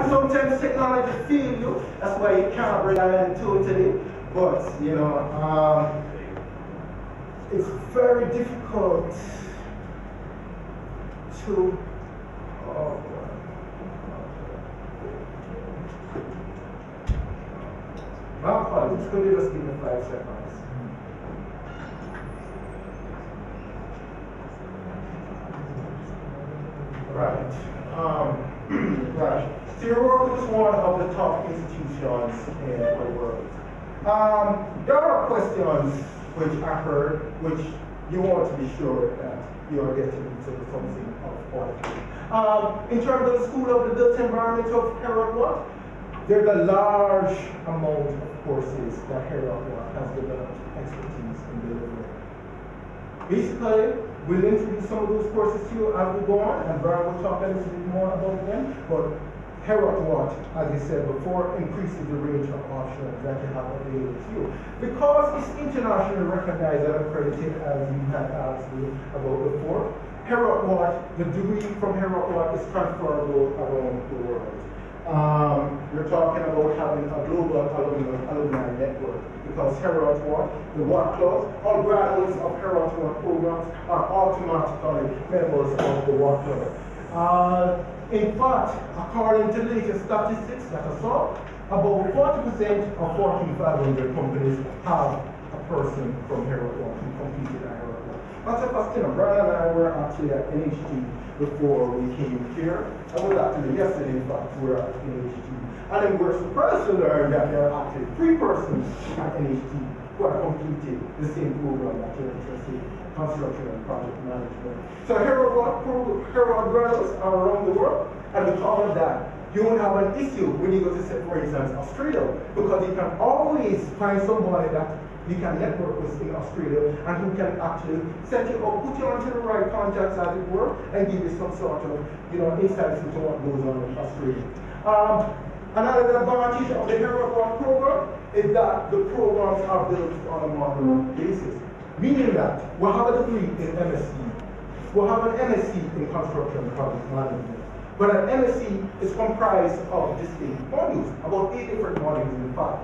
Sometimes technology fails you, that's why you can't rely on it totally. But you know, it's very difficult to. My apologies, could you just give me 5 seconds? Right. Right. So Heriot is one of the top institutions in the world. There are questions which I heard, which you want to be sure that you are getting into something of quality. In terms of the School of the Built Environment of Heriot-Watt, there's a large amount of courses that Heriot-Watt has developed expertise in delivering. Basically, we'll introduce some of those courses to you as we go on, and Brian will talk a little bit more about them. But Heriot-Watt, as I said before, increases the range of options that you have available to you. Because it's internationally recognized and accredited, as you had asked me about before, Heriot-Watt, the degree from Heriot-Watt is transferable around the world. We're talking about having a global alumni network, because Heriot-Watt, the Watt Club, all graduates of Heriot-Watt programs are automatically members of the Watt Club. In fact, according to latest statistics that I saw, about 40% of Fortune 500 companies have a person from Heriot-Watt who completed at Heriot-Watt. Matter of fact, Brian and I were actually at NHT before we came here. I was actually yesterday, in fact, we were at NHT. And then we're surprised to learn that there are actually 3 persons at NHT who have completed the same program that you're interested in, construction and project management. So Heriot graduates are around the world, and because of that, you won't have an issue when you go to, say, for instance, Australia, because you can always find somebody that you can network with in Australia and who can actually set you up, put you onto the right contacts, as it were, and give you some sort of, you know, insights into what goes on in Australia. Another advantage of the Heriot-Watt program is that the programs are built on a modular basis, meaning that we'll have a degree in MSc, we'll have an MSc in construction and project management, but an MSc is comprised of distinct modules, about 8 different modules in fact.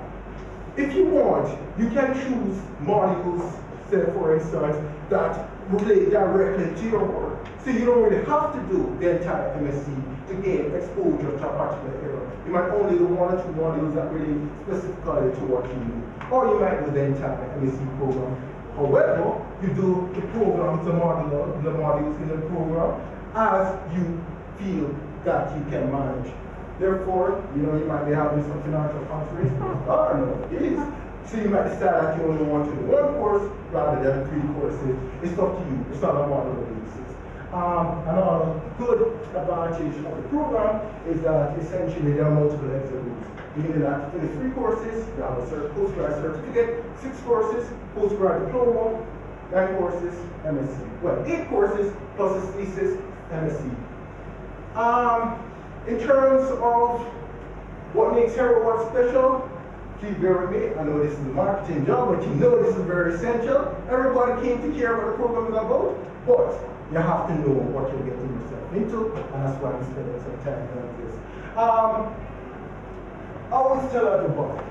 If you want, you can choose modules, say for instance, that relate directly to your work. So you don't really have to do the entire MSc to gain exposure to a particular area. You might only do 1 or 2 modules that relate specifically to what you do. Or you might do the entire MSc program. However, you do the programs, the modules in the program as you feel that you can manage. Therefore, you know, you might be having some financial constraints. Oh, no, it is. So you might decide that you only want to do 1 course rather than 3 courses. It's up to you. It's not a modular basis. Another good advantage of the program is that essentially there are multiple exit routes. Meaning that in the 3 courses, you have a postgrad certificate, 6 courses, postgrad diploma, 9 courses, MSc. Well, 8 courses plus a thesis, MSc. In terms of what makes Heriot-Watt special, please bear with me. I know this is a marketing job, but you know this is very essential. Everybody came to care what the program is about, but you have to know what you're getting yourself into, and that's why I'm spending some time like this. I always tell everybody,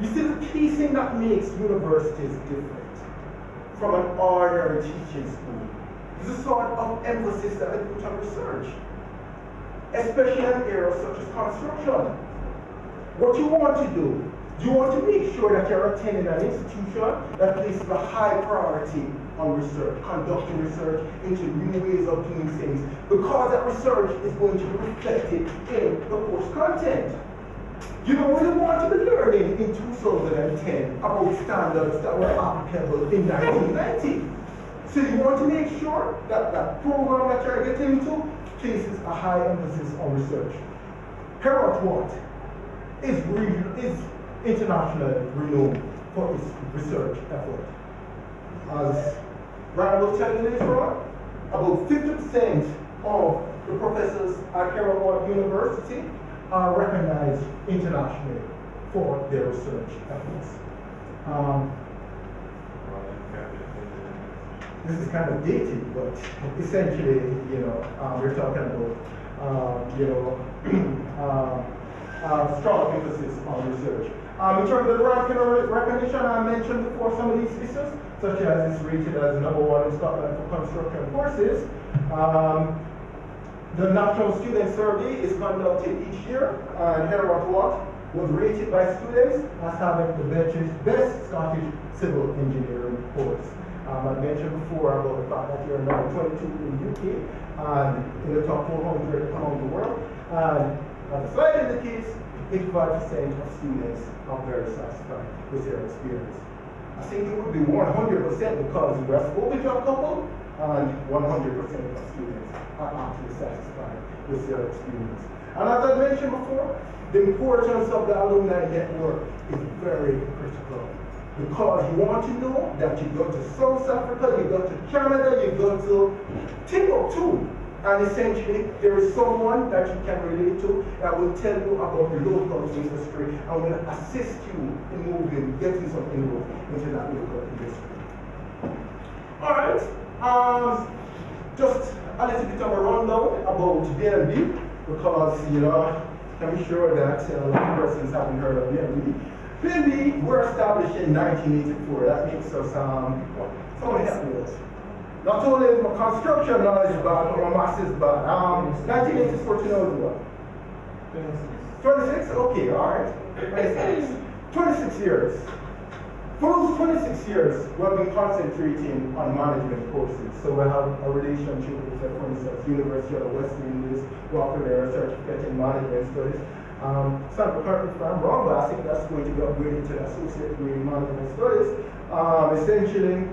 you see, the key thing that makes universities different from an ordinary teaching school is the sort of emphasis that they put on research, especially in areas such as construction. What you want to do, you want to make sure that you're attending an institution that places a high priority on research, conducting research into new ways of doing things, because that research is going to be reflected in the course content. You don't really want to be learning in 2010 about standards that were applicable in 1990. So you want to make sure that that program that you're getting into places a high emphasis on research. Heriot-Watt is internationally renowned for its research effort. As Brian will tell you later on, about 50% of the professors at Heriot-Watt University are recognized internationally for their research efforts. this is kind of dated, but essentially, we're talking about, strong emphasis on research. In terms of the ranking or recognition, I mentioned before some of these issues, such as it's rated as #1 in Scotland for construction courses. The National Student Survey is conducted each year, and Heriot-Watt was rated by students as having the best Scottish civil engineering course. I mentioned before about the fact that you're number 22 in the UK and in the top 400 around the world. And as the slide indicates, 85% of students are very satisfied with their experience. I think it would be 100% because we have spoken to a couple, and 100% of students are actually satisfied with their experience. And as I mentioned before, the importance of the alumni network is very critical. Because you want to know that you go to South Africa, you go to Canada, you go to Timbuktu, and essentially there is someone that you can relate to that will tell you about the local industry and will assist you in moving, getting some inroads into that local industry. All right, just a little bit of a rundown about BNB, because I'm sure that a lot of persons haven't heard of BNB. BNB were established in 1984. That makes us somewhat happy. Not only my construction knowledge bad, but my master's bad. 1984 to know what? 26? Okay, alright. 26 years. For those 26 years, we have been concentrating on management courses. So we have a relationship with, for instance, University of the West Indies, we offer their certificate in management studies. So correct me if I'm wrong, but I think that's going to be upgraded to the associate degree in management studies. Essentially,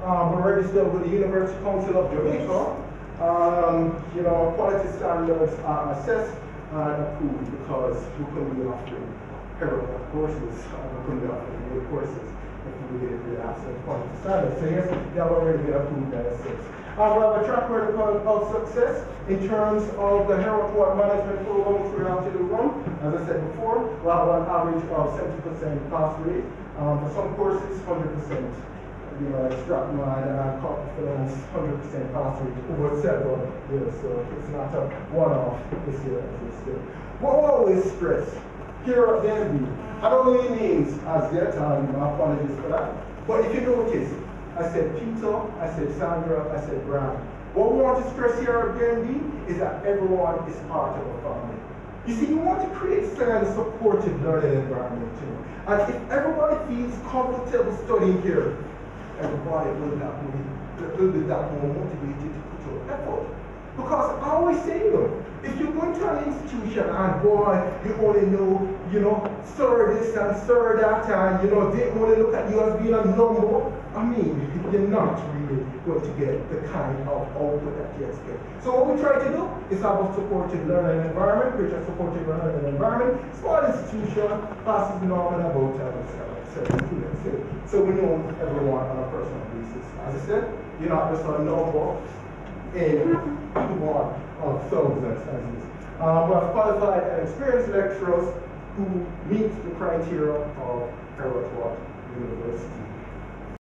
we're registered with the University Council of Jamaica. Quality standards are assessed and approved because we couldn't be offering Heriot-Watt courses, we couldn't be offering new courses if we did the absolute quality standards. So yes, they have already been approved and assessed. We have a track record of success in terms of the Heriot-Watt management program which we actually run. As I said before, we have an average of 70% pass rate. For some courses, 100%. Extract mind and corporate finance, 100% pass rate over several years. So it's not a one-off this year as it's still. What we always stress here at BNB, I don't know your names as yet, and my apologies for that. But if you notice, I said Peter, I said Sandra, I said Brian. What we want to stress here at BNB is that everyone is part of a family. You see, you want to create a supportive learning environment too. And if everybody feels comfortable studying here, everybody will be that more motivated to put your effort. Because I always say, if you go into an institution and boy, you only know, sir this and sir that, and they only look at you as being a number, I mean, you're not really going to get the kind of output that you expect. So what we try to do is have a supportive learning environment, create a supportive learning environment, small institution, passes normal about 7 students. So we know everyone on a personal basis. As I said, you're not just a number in one of thousands and thousands. We have qualified and experienced lecturers who meet the criteria of Heriot-Watt University.